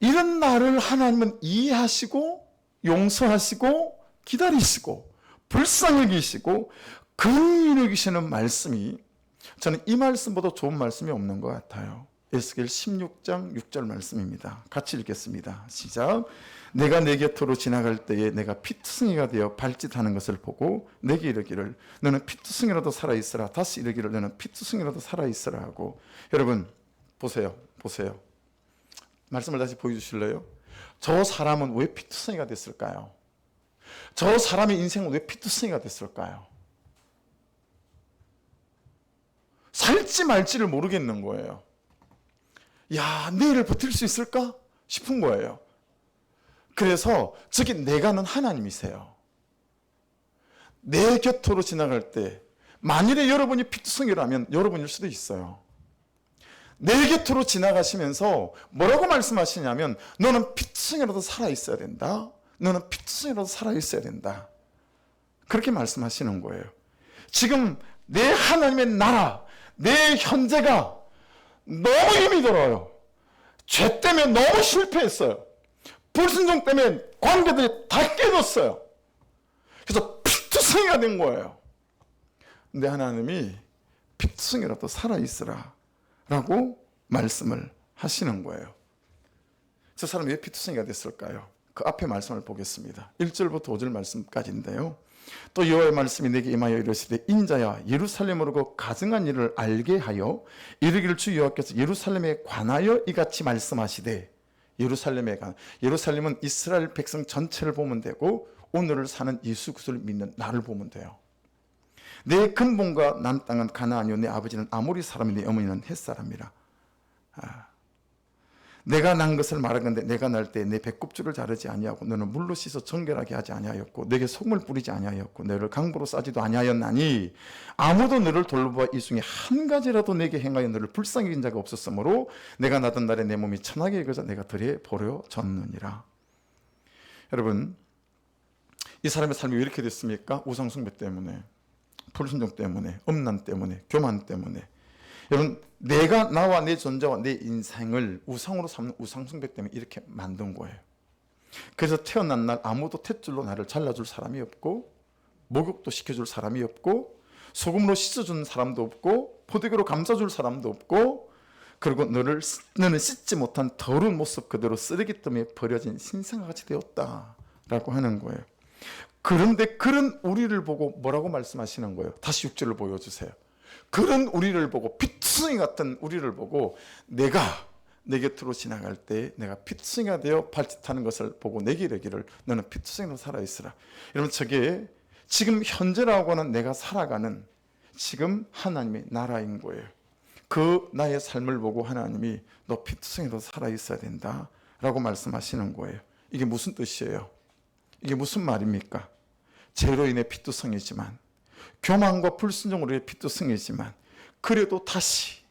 이런 나를 하나님은 이해하시고 용서하시고 기다리시고 불쌍히 여기시고 긍휼히 여기시는 말씀이, 저는 이 말씀보다 좋은 말씀이 없는 것 같아요. 에스겔 16장 6절 말씀입니다. 같이 읽겠습니다. 시작. 내가 내 곁으로 지나갈 때에 내가 피투성이가 되어 발짓하는 것을 보고 내게 이르기를 너는 피투성이라도 살아있으라. 다시 이르기를 너는 피투성이라도 살아있으라 하고. 여러분 보세요. 말씀을 다시 보여주실래요? 저 사람은 왜 피투성이가 됐을까요? 저 사람의 인생은 왜 피투성이가 됐을까요? 살지 말지를 모르겠는 거예요. 야, 내일을 버틸 수 있을까 싶은 거예요. 그래서 저기 내가는 하나님이세요. 내 곁으로 지나갈 때 만일에 여러분이 피투성이라면 여러분일 수도 있어요. 내 곁으로 지나가시면서 뭐라고 말씀하시냐면 너는 피투성이라도 살아있어야 된다. 너는 피투성이라도 살아있어야 된다. 그렇게 말씀하시는 거예요. 지금 내 하나님의 나라, 내 현재가 너무 힘이 들어요. 죄 때문에 너무 실패했어요. 불순종 때문에 관계들이 다 깨졌어요. 그래서 피투성이가 된 거예요. 근데 하나님이 피투성이라도 살아있으라 라고 말씀을 하시는 거예요. 저 사람이 왜 피투성이가 됐을까요? 그 앞에 말씀을 보겠습니다. 1절부터 5절 말씀까지인데요. 또 여호와의 말씀이 내게 임하여 이르시되 인자야 예루살렘으로 그 가증한 일을 알게 하여 이르기를 주 여호와께서 예루살렘에 관하여 이같이 말씀하시되. 예루살렘은 이스라엘 백성 전체를 보면 되고 오늘을 사는 예수 그리스도를 믿는 나를 보면 돼요. 내 근본과 난 땅은 가나안이요 내 아버지는 아모리 사람이 내 어머니는 헷사람이라. 내가 난 것을 말하건대 내가 날 때 내 배꼽줄을 자르지 아니하고 너는 물로 씻어 정결하게 하지 아니하였고 내게 소금을 뿌리지 아니하였고 너를 강보로 싸지도 아니하였나니 아무도 너를 돌보아 이 중에 한 가지라도 내게 행하여 너를 불쌍히 여긴 자가 없었으므로 내가 나던 날에 내 몸이 천하게 익어서 내가 들에 버려졌느니라. 여러분, 이 사람의 삶이 왜 이렇게 됐습니까? 우상숭배 때문에, 불순종 때문에, 음란 때문에, 교만 때문에. 여러분, 내가 나와 내 존재와 내 인생을 우상으로 삼는 우상숭배 때문에 이렇게 만든 거예요. 그래서 태어난 날 아무도 탯줄로 나를 잘라줄 사람이 없고, 목욕도 시켜줄 사람이 없고, 소금으로 씻어주는 사람도 없고, 포대기로 감싸줄 사람도 없고, 그리고 너는 씻지 못한 더러운 모습 그대로 쓰레기통에 버려진 신생아 같이 되었다라고 하는 거예요. 그런데 그런 우리를 보고 뭐라고 말씀하시는 거예요? 다시 6절을 보여주세요. 그런 우리를 보고, 피투성이 같은 우리를 보고, 내가 내 곁으로 지나갈 때 내가 피투성이가 되어 발짓하는 것을 보고 내게 이르기를 너는 피투성이로 살아있으라. 여러분, 저게 지금 현재라고 하는 내가 살아가는 지금 하나님의 나라인 거예요. 그 나의 삶을 보고 하나님이 너 피투성이로 살아있어야 된다 라고 말씀하시는 거예요. 이게 무슨 뜻이에요? 이게 무슨 말입니까? 죄로 인해 피투성이지만, 교만과 불순종으로 인해 피투성이지만, 그래도 다시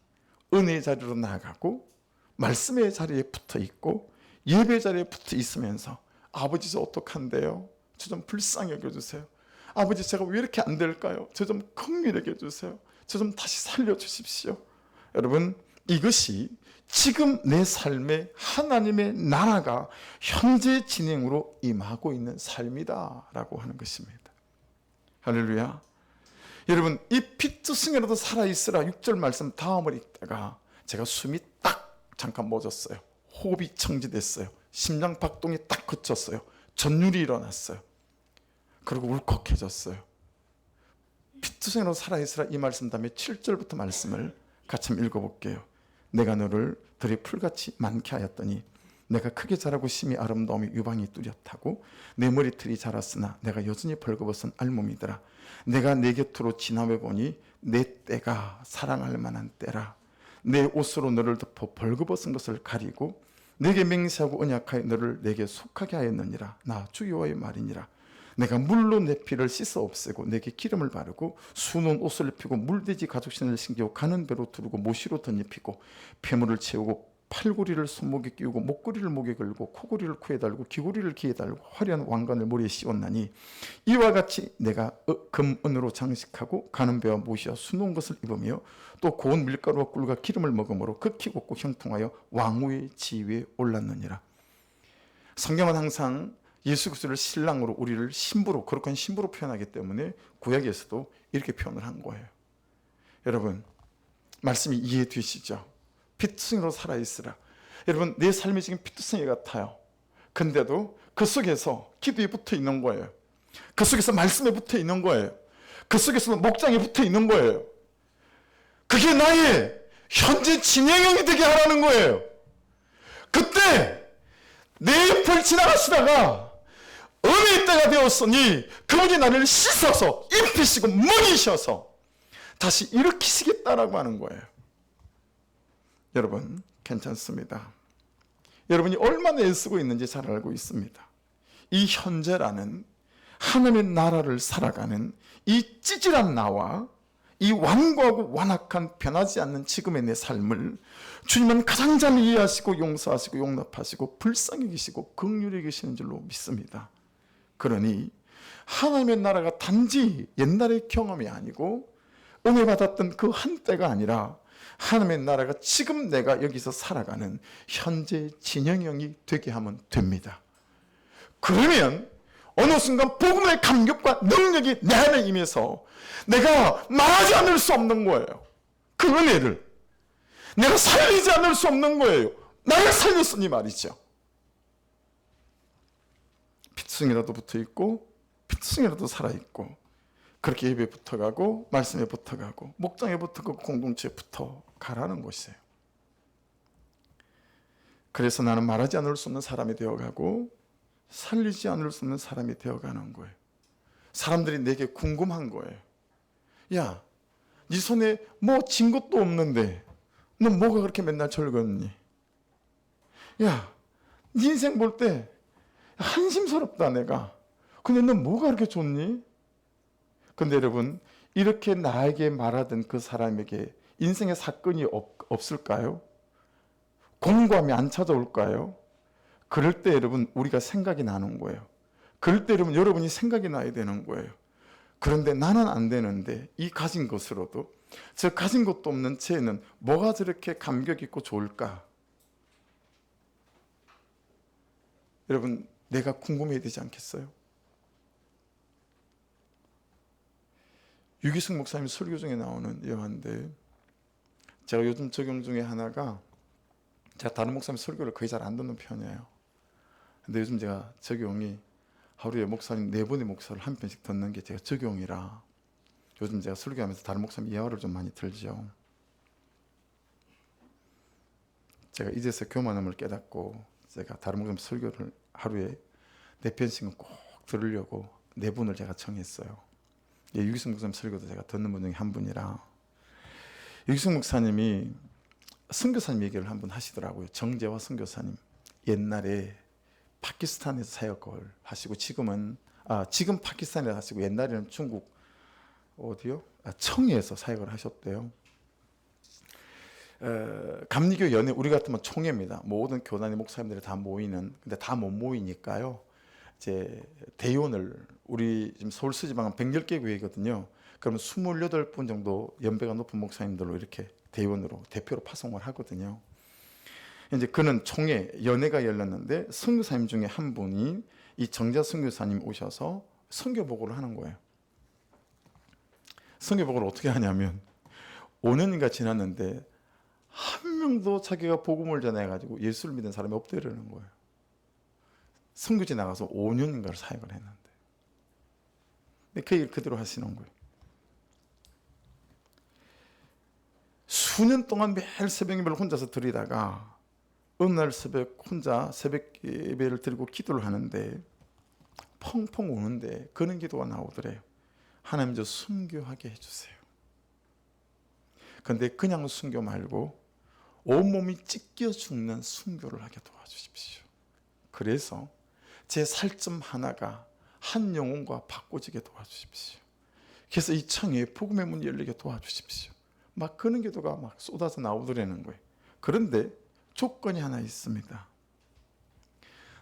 은혜의 자리로 나아가고 말씀의 자리에 붙어 있고 예배 자리에 붙어 있으면서, 아버지 저 어떡한데요? 저 좀 불쌍히 여겨주세요. 아버지 제가 왜 이렇게 안 될까요? 저 좀 긍휼히 여겨주세요. 저 좀 다시 살려주십시오. 여러분, 이것이 지금 내 삶에 하나님의 나라가 현재 진행으로 임하고 있는 삶이다 라고 하는 것입니다. 할렐루야. 여러분, 이 피투성이라도 살아있으라 6절 말씀 다음을 읽다가 제가 숨이 딱 잠깐 멎었어요. 호흡이 청지됐어요. 심장 박동이 딱 그쳤어요. 전율이 일어났어요. 그리고 울컥해졌어요. 피투성이라도 살아있으라 이 말씀 다음에 7절부터 말씀을 같이 한번 읽어볼게요. 내가 너를 들의 풀같이 많게 하였더니 내가 크게 자라고 심히 아름다움이 유방이 뚜렷하고 내 머리털이 자랐으나 내가 여전히 벌거벗은 알몸이더라. 내가 내 곁으로 지나며 보니 내 때가 사랑할 만한 때라. 내 옷으로 너를 덮어 벌거벗은 것을 가리고 내게 맹세하고 언약하여 너를 내게 속하게 하였느니라. 나 주 여호와의 말이니라. 내가 물로 내 피를 씻어 없애고 내게 기름을 바르고 수놓은 옷을 입히고 물돼지 가죽신을 신기고 가는 배로 두르고 모시로 덧입히고 폐물을 채우고 팔고리를 손목에 끼우고 목고리를 목에 걸고 코고리를 코에 달고 귀고리를 귀에 달고 화려한 왕관을 머리에 씌웠나니 이와 같이 내가 금은으로 장식하고 가는 배와 모시와 수놓은 것을 입으며 또 고운 밀가루와 꿀과 기름을 먹음으로 극히 곱고 형통하여 왕후의 지위에 올랐느니라. 성경은 항상 예수 그리스도를 신랑으로, 우리를 신부로, 거룩한 신부로 표현하기 때문에 구약에서도 이렇게 표현을 한 거예요. 여러분, 말씀이 이해되시죠? 피투성이로 살아있으라. 여러분, 내 삶이 지금 피투성이 같아요. 근데도 그 속에서 기도에 붙어 있는 거예요. 그 속에서 말씀에 붙어 있는 거예요. 그 속에서 목장에 붙어 있는 거예요. 그게 나의 현재 진행형이 되게 하라는 거예요. 그때 내 옆을 지나가시다가 은혜의 때가 되었으니 그분이 나를 씻어서 입히시고 먹이셔서 다시 일으키시겠다라고 하는 거예요. 여러분, 괜찮습니다. 여러분이 얼마나 애쓰고 있는지 잘 알고 있습니다. 이 현재라는 하나님의 나라를 살아가는 이 찌질한 나와 이 완고하고 완악한 변하지 않는 지금의 내 삶을 주님은 가장 잘 이해하시고 용서하시고 용납하시고 불쌍히 계시고 긍휼히 계시는 줄로 믿습니다. 그러니 하나님의 나라가 단지 옛날의 경험이 아니고 은혜 받았던 그 한때가 아니라 하나님의 나라가 지금 내가 여기서 살아가는 현재 진영형이 되게 하면 됩니다. 그러면 어느 순간 복음의 감격과 능력이 내 안에 임해서 내가 말하지 않을 수 없는 거예요. 그 은혜를 내가 살리지 않을 수 없는 거예요. 나를 살렸으니 말이죠. 피투성이라도 붙어있고 피투성이라도 살아있고 그렇게 예배에 붙어가고 말씀에 붙어가고 목장에 붙어가고 공동체에 붙어가라는 것이에요. 그래서 나는 말하지 않을 수 없는 사람이 되어가고 살리지 않을 수 없는 사람이 되어가는 거예요. 사람들이 내게 궁금한 거예요. 야, 네 손에 뭐 진 것도 없는데 너 뭐가 그렇게 맨날 절거니? 야, 네 인생 볼 때 한심스럽다 내가. 근데 너 뭐가 그렇게 좋니? 근데 여러분, 이렇게 나에게 말하던 그 사람에게 인생의 사건이 없을까요? 공고함이 안 찾아올까요? 그럴 때 여러분, 우리가 생각이 나는 거예요. 그럴 때 여러분이 생각이 나야 되는 거예요. 그런데 나는 안 되는데 이 가진 것으로도 저 가진 것도 없는 쟤는 뭐가 저렇게 감격 있고 좋을까? 여러분, 내가 궁금해야 되지 않겠어요? 유기승 목사님 설교 중에 나오는 예화인데, 제가 요즘 적용 중에 하나가, 제가 다른 목사님 설교를 거의 잘 안 듣는 편이에요. 근데 요즘 제가 적용이 하루에 목사님 4분의 목사를 한 편씩 듣는 게 제가 적용이라, 요즘 제가 설교하면서 다른 목사님 예화를 좀 많이 들죠. 제가 이제서 교만함을 깨닫고 제가 다른 목사님 설교를 하루에 4편씩은 꼭 들으려고 4분을 제가 정했어요. 유기승 목사님 설교도 제가 듣는 분 중에 한 분이라, 유기승 목사님이 선교사님 얘기를 한 번 하시더라고요. 정재화 선교사님. 옛날에 파키스탄에서 사역을 하시고 지금 파키스탄에 하시고 옛날에는 중국 어디요? 청해에서 사역을 하셨대요. 감리교 연회, 우리 같으면 총회입니다. 모든 교단의 목사님들이 다 모이는, 근데 다 못 모이니까요. 이제 대의원을, 우리 지금 서울수지방은 110개 교회거든요. 그러면 28분 정도 연배가 높은 목사님들로 이렇게 대의원으로 대표로 파송을 하거든요. 이제 그는 총회 연회가 열렸는데 선교사님 중에 한 분이 이 정자 선교사님 오셔서 선교 보고를 하는 거예요. 선교 보고를 어떻게 하냐면 5년인가 지났는데 한 명도 자기가 복음을 전해가지고 예수를 믿는 사람이 없다라는 거예요. 선교지 나가서 5년인가를 사역을 했는데. 그 일 그대로 하시는 거예요. 수년 동안 매일 새벽 예배를 혼자서 드리다가 어느 날 새벽 혼자 새벽 예배를 드리고 기도를 하는데 펑펑 우는데 그런 기도가 나오더래요. 하나님, 저 순교하게 해주세요. 근데 그냥 순교 말고 온몸이 찢겨 죽는 순교를 하게 도와주십시오. 그래서 제 살점 하나가 한 영혼과 바꿔지게 도와주십시오. 그래서 이 청에 복음의 문이 열리게 도와주십시오. 막 그런 기도가 막 쏟아져 나오더라는 거예요. 그런데 조건이 하나 있습니다.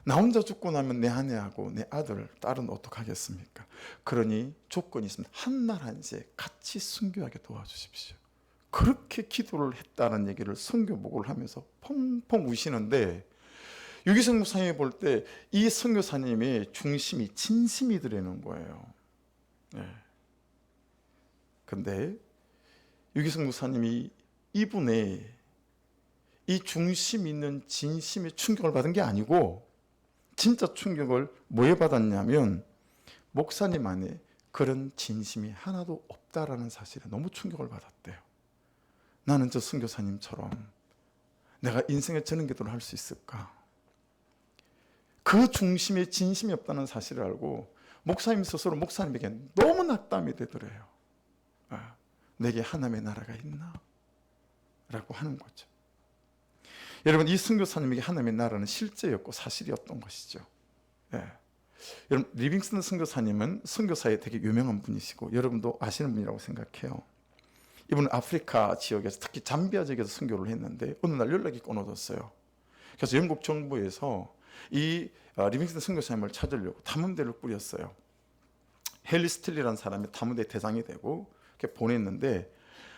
나 혼자 죽고 나면 내 아내하고 내 아들, 딸은 어떡하겠습니까? 그러니 조건이 있습니다. 한날 한시에 같이 순교하게 도와주십시오. 그렇게 기도를 했다는 얘기를 선교복을 하면서 펑펑 우시는데, 유기성 목사님이 볼 때 이 선교사님의 중심이 진심이더라는 거예요. 네. 근데 유기성 목사님이 이분의 이 중심 있는 진심에 충격을 받은 게 아니고, 진짜 충격을 뭐에 받았냐면 목사님 안에 그런 진심이 하나도 없다라는 사실에 너무 충격을 받았대요. 나는 저 선교사님처럼 내가 인생에 저런 기도를 할 수 있을까? 그 중심에 진심이 없다는 사실을 알고 목사님 스스로 목사님에게 너무 낙담이 되더래요. 내게 하나님의 나라가 있나? 라고 하는 거죠. 여러분, 이 선교사님에게 하나님의 나라는 실제였고 사실이었던 것이죠. 여러분, 리빙스턴 선교사님은 선교사에 되게 유명한 분이시고 여러분도 아시는 분이라고 생각해요. 이분은 아프리카 지역에서 특히 잠비아 지역에서 선교를 했는데 어느 날 연락이 끊어졌어요. 그래서 영국 정부에서 이 리빙스턴 선교사님을 찾으려고 탐험대를 꾸렸어요. 헨리 스틸리라는 사람이 탐험대 대장이 되고 이렇게 보냈는데,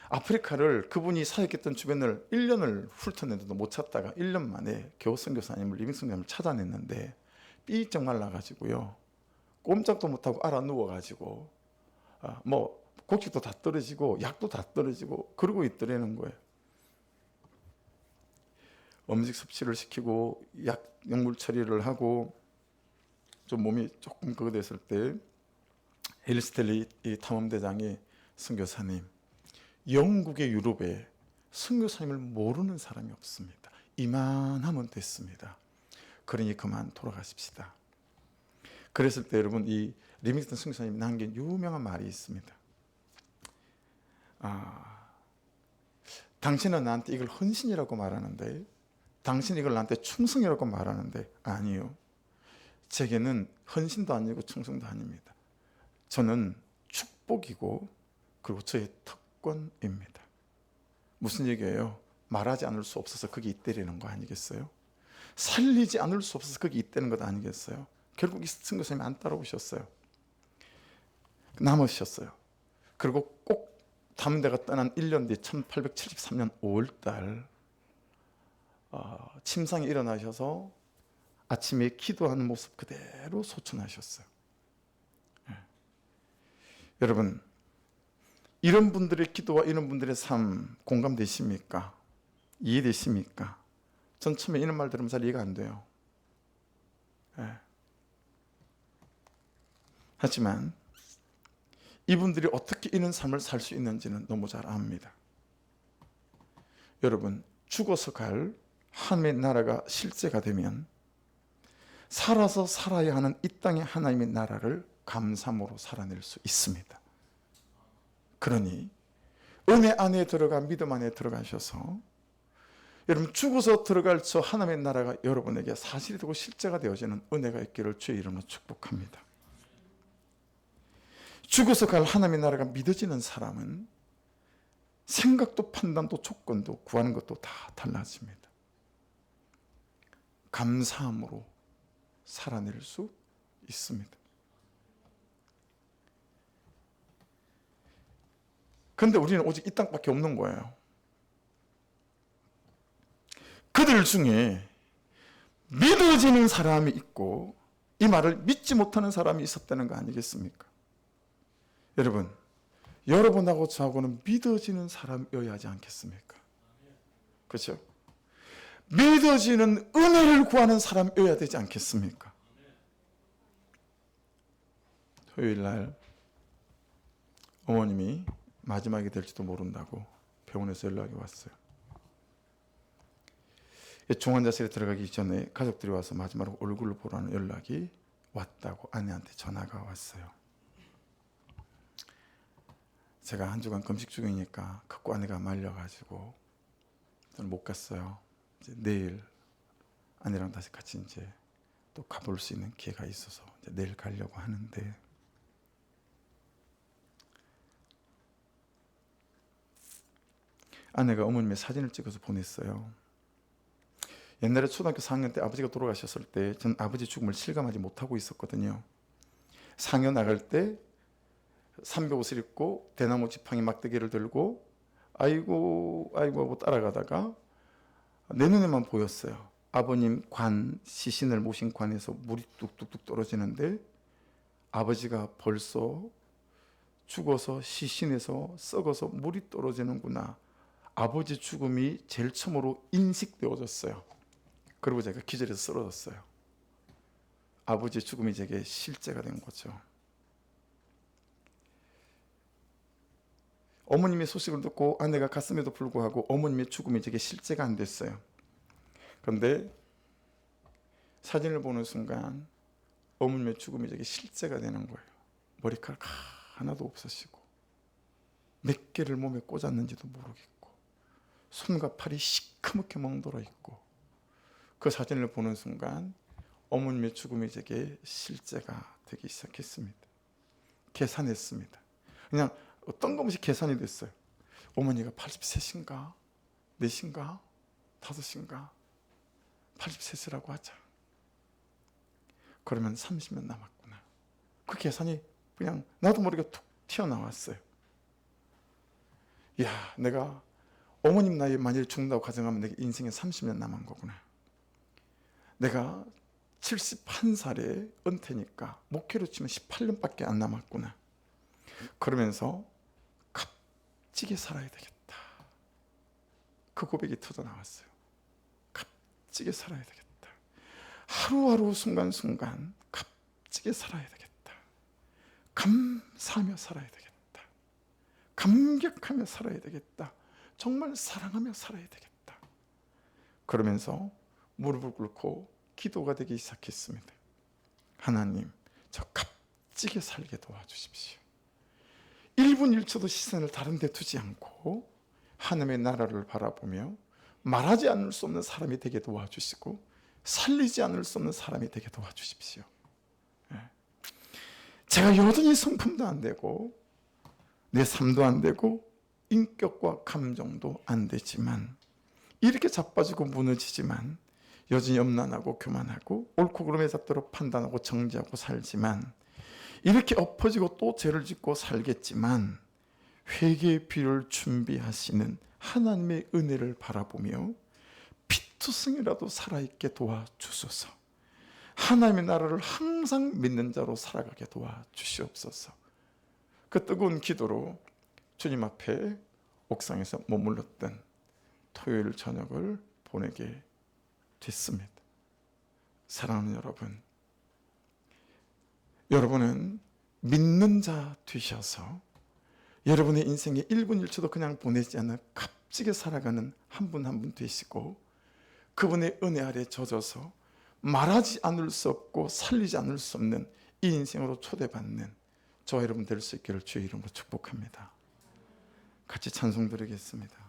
아프리카를 그분이 사역했던 주변을 1년을 훑어내도 못 찾다가 1년 만에 겨우 선교사님을, 리빙스턴 선교사님을 찾아냈는데 삐쩍 말라가지고요, 꼼짝도 못하고 알아 누워가지고 뭐 곡식도 다 떨어지고 약도 다 떨어지고 그러고 있더라는 거예요. 음식 섭취를 시키고 약물 처리를 하고 좀 몸이 조금 그거 됐을 때 헨리 스틸리 이 탐험대장이, 선교사님, 영국의 유럽에 선교사님을 모르는 사람이 없습니다. 이만하면 됐습니다. 그러니 그만 돌아가십시다. 그랬을 때 여러분, 이 리빙스턴 선교사님이 남긴 유명한 말이 있습니다. 당신은 나한테 이걸 헌신이라고 말하는데, 당신이 이걸 나한테 충성이라고 말하는데, 아니요, 제게는 헌신도 아니고 충성도 아닙니다. 저는 축복이고 그리고 저의 특권입니다. 무슨 얘기예요? 말하지 않을 수 없어서 거기 있다라는 거 아니겠어요? 살리지 않을 수 없어서 거기 있다는 것 아니겠어요? 결국 이 선교사님이 안 따라오셨어요. 남으셨어요. 그리고 꼭 담대가 떠난 1년 뒤 1873년 5월달 침상이 일어나셔서 아침에 기도하는 모습 그대로 소천하셨어요. 여러분, 이런 분들의 기도와 이런 분들의 삶 공감되십니까? 이해되십니까? 전 처음에 이런 말 들으면 잘 이해가 안 돼요. 하지만 이분들이 어떻게 이런 삶을 살 수 있는지는 너무 잘 압니다. 여러분, 죽어서 갈 하나님의 나라가 실제가 되면 살아서 살아야 하는 이 땅의 하나님의 나라를 감사함으로 살아낼 수 있습니다. 그러니 은혜 안에 들어가 믿음 안에 들어가셔서 여러분 죽어서 들어갈 저 하나님의 나라가 여러분에게 사실이 되고 실제가 되어지는 은혜가 있기를 주의 이름으로 축복합니다. 죽어서 갈 하나님의 나라가 믿어지는 사람은 생각도 판단도 조건도 구하는 것도 다 달라집니다. 감사함으로 살아낼 수 있습니다. 그런데 우리는 오직 이 땅밖에 없는 거예요. 그들 중에 믿어지는 사람이 있고 이 말을 믿지 못하는 사람이 있었다는 거 아니겠습니까? 여러분, 여러분하고 저하고는 믿어지는 사람이어야 하지 않겠습니까? 그렇죠? 믿어지는 은혜를 구하는 사람이어야 되지 않겠습니까? 토요일 날 어머님이 마지막이 될지도 모른다고 병원에서 연락이 왔어요. 중환자실에 들어가기 전에 가족들이 와서 마지막으로 얼굴을 보라는 연락이 왔다고 아내한테 전화가 왔어요. 제가 한 주간 금식 중이니까 갖고 아내가 말려가지고 저는 못 갔어요. 이제 내일 아내랑 다시 같이 이제 또 가볼 수 있는 기회가 있어서 이제 내일 가려고 하는데 아내가 어머님의 사진을 찍어서 보냈어요. 옛날에 초등학교 4학년 때 아버지가 돌아가셨을 때 전 아버지 죽음을 실감하지 못하고 있었거든요. 상여 나갈 때 삼배옷을 입고 대나무 지팡이 막대기를 들고 아이고 아이고 하고 따라가다가 내 눈에만 보였어요. 아버님 관, 시신을 모신 관에서 물이 뚝뚝뚝 떨어지는데 아버지가 벌써 죽어서 시신에서 썩어서 물이 떨어지는구나. 아버지 죽음이 제일 처음으로 인식되어졌어요. 그리고 제가 기절해서 쓰러졌어요. 아버지 죽음이 제게 실제가 된 거죠. 어머님의 소식을 듣고 아내가 갔음에도 불구하고 어머님의 죽음이 제게 실제가 안 됐어요. 그런데 사진을 보는 순간 어머님의 죽음이 제게 실제가 되는 거예요. 머리카락 하나도 없으시고 몇 개를 몸에 꽂았는지도 모르겠고 손과 팔이 시커멓게 멍들어 있고 그 사진을 보는 순간 어머님의 죽음이 제게 실제가 되기 시작했습니다. 계산했습니다. 그냥 뜬금없이 계산이 됐어요. 어머니가 83인가 4인가 5인가 83이라고 하자. 그러면 30년 남았구나. 그 계산이 그냥 나도 모르게 툭 튀어나왔어요. 이야, 내가 어머님 나이에 만일 죽는다고 가정하면 내게 인생에 30년 남은 거구나. 내가 71살에 은퇴니까 목회로 치면 18년밖에 안 남았구나. 그러면서 값지게 살아야 되겠다. 그 고백이 터져 나왔어요. 값지게 살아야 되겠다. 하루하루 순간순간 값지게 살아야 되겠다. 감사하며 살아야 되겠다. 감격하며 살아야 되겠다. 정말 사랑하며 살아야 되겠다. 그러면서 무릎을 꿇고 기도가 되기 시작했습니다. 하나님, 저 값지게 살게 도와주십시오. 1분 1초도 시선을 다른 데 두지 않고 하나님의 나라를 바라보며 말하지 않을 수 없는 사람이 되게 도와주시고 살리지 않을 수 없는 사람이 되게 도와주십시오. 제가 여전히 성품도 안 되고 내 삶도 안 되고 인격과 감정도 안 되지만 이렇게 자빠지고 무너지지만 여전히 염란하고 교만하고 옳고 그름에 잡도록 판단하고 정죄하고 살지만, 이렇게 엎어지고 또 죄를 짓고 살겠지만 회개의 비를 준비하시는 하나님의 은혜를 바라보며 피투성이라도 살아있게 도와주소서. 하나님의 나라를 항상 믿는 자로 살아가게 도와주시옵소서. 그 뜨거운 기도로 주님 앞에 옥상에서 머물렀던 토요일 저녁을 보내게 됐습니다. 사랑하는 여러분, 여러분은 믿는 자 되셔서 여러분의 인생의 1분 1초도 그냥 보내지 않아 값지게 살아가는 한 분 한 분 되시고, 그분의 은혜 아래 젖어서 말하지 않을 수 없고 살리지 않을 수 없는 이 인생으로 초대받는 저와 여러분 될 수 있기를 주의 이름으로 축복합니다. 같이 찬송 드리겠습니다.